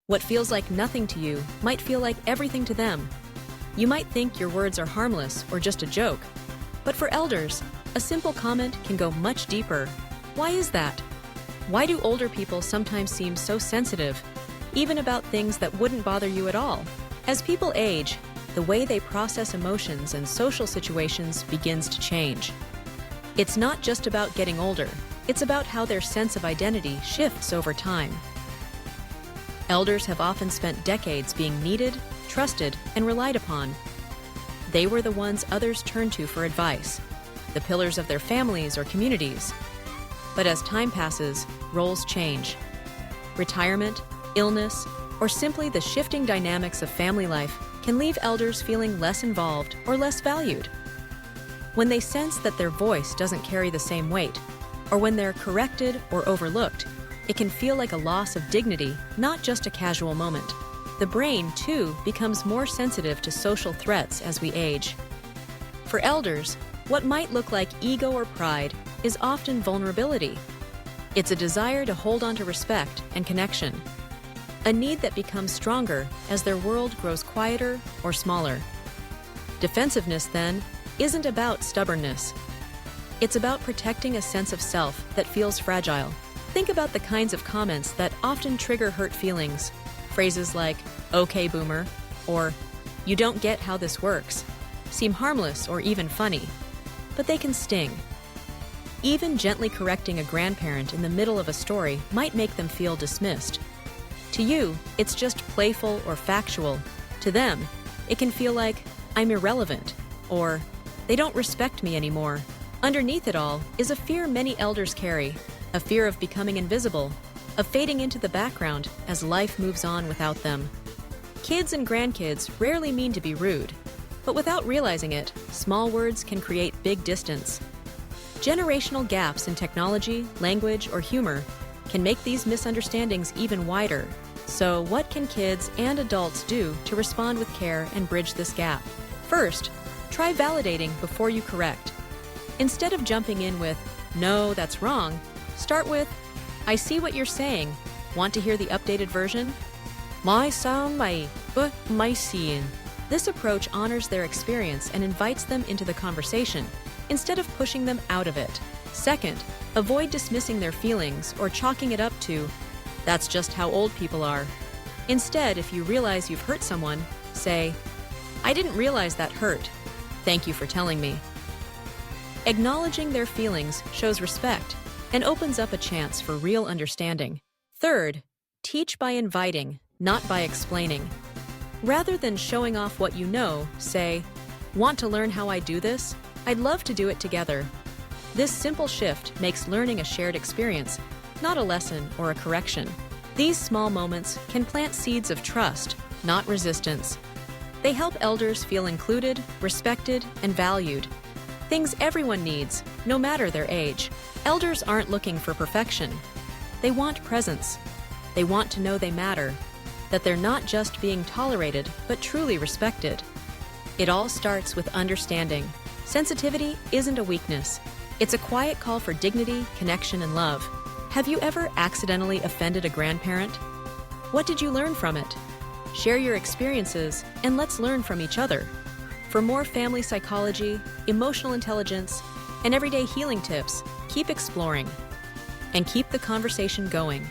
What feels like nothing to you might feel like everything to them. You might think your words are harmless or just a joke, but for elders, a simple comment can go much deeper. Why is that? Why do older people sometimes seem so sensitive, even about things that wouldn't bother you at all? As people age, the way they process emotions and social situations begins to change. It's not just about getting older, it's about how their sense of identity shifts over time. Elders have often spent decades being needed, trusted, and relied upon. They were the ones others turned to for advice, the pillars of their families or communities. But as time passes, roles change. Retirement, illness, or simply the shifting dynamics of family life can leave elders feeling less involved or less valued. When they sense that their voice doesn't carry the same weight, or when they're corrected or overlooked, it can feel like a loss of dignity, not just a casual moment. The brain, too, becomes more sensitive to social threats as we age. For elders, what might look like ego or pride is often vulnerability. It's a desire to hold on to respect and connection, a need that becomes stronger as their world grows quieter or smaller. Defensiveness, then, isn't about stubbornness. It's about protecting a sense of self that feels fragile. Think about the kinds of comments that often trigger hurt feelings. Phrases like, "Okay, boomer," or "You don't get how this works," seem harmless or even funny, but they can sting. Even gently correcting a grandparent in the middle of a story might make them feel dismissed. To you, it's just playful or factual. To them, it can feel like, "I'm irrelevant," or "They don't respect me anymore." Underneath it all is a fear many elders carry, a fear of becoming invisible, of fading into the background as life moves on without them. Kids and grandkids rarely mean to be rude, but without realizing it, small words can create big distance. Generational gaps in technology, language, or humor can make these misunderstandings even wider. So what can kids and adults do to respond with care and bridge this gap? First, try validating before you correct. Instead of jumping in with, "No, that's wrong," start with, "I see what you're saying. Want to hear the updated version?" "My sound my but my seeing." This approach honors their experience and invites them into the conversation, instead of pushing them out of it. Second, avoid dismissing their feelings or chalking it up to, "That's just how old people are." Instead, if you realize you've hurt someone, say, "I didn't realize that hurt. Thank you for telling me." Acknowledging their feelings shows respect and opens up a chance for real understanding. Third, teach by inviting, not by explaining. Rather than showing off what you know, say, "Want to learn how I do this? I'd love to do it together." This simple shift makes learning a shared experience, not a lesson or a correction. These small moments can plant seeds of trust, not resistance. They help elders feel included, respected, and valued. Things everyone needs, no matter their age. Elders aren't looking for perfection. They want presence. They want to know they matter, that they're not just being tolerated, but truly respected. It all starts with understanding. Sensitivity isn't a weakness. It's a quiet call for dignity, connection, and love. Have you ever accidentally offended a grandparent? What did you learn from it? Share your experiences, and let's learn from each other. For more family psychology, emotional intelligence, and everyday healing tips, keep exploring and keep the conversation going.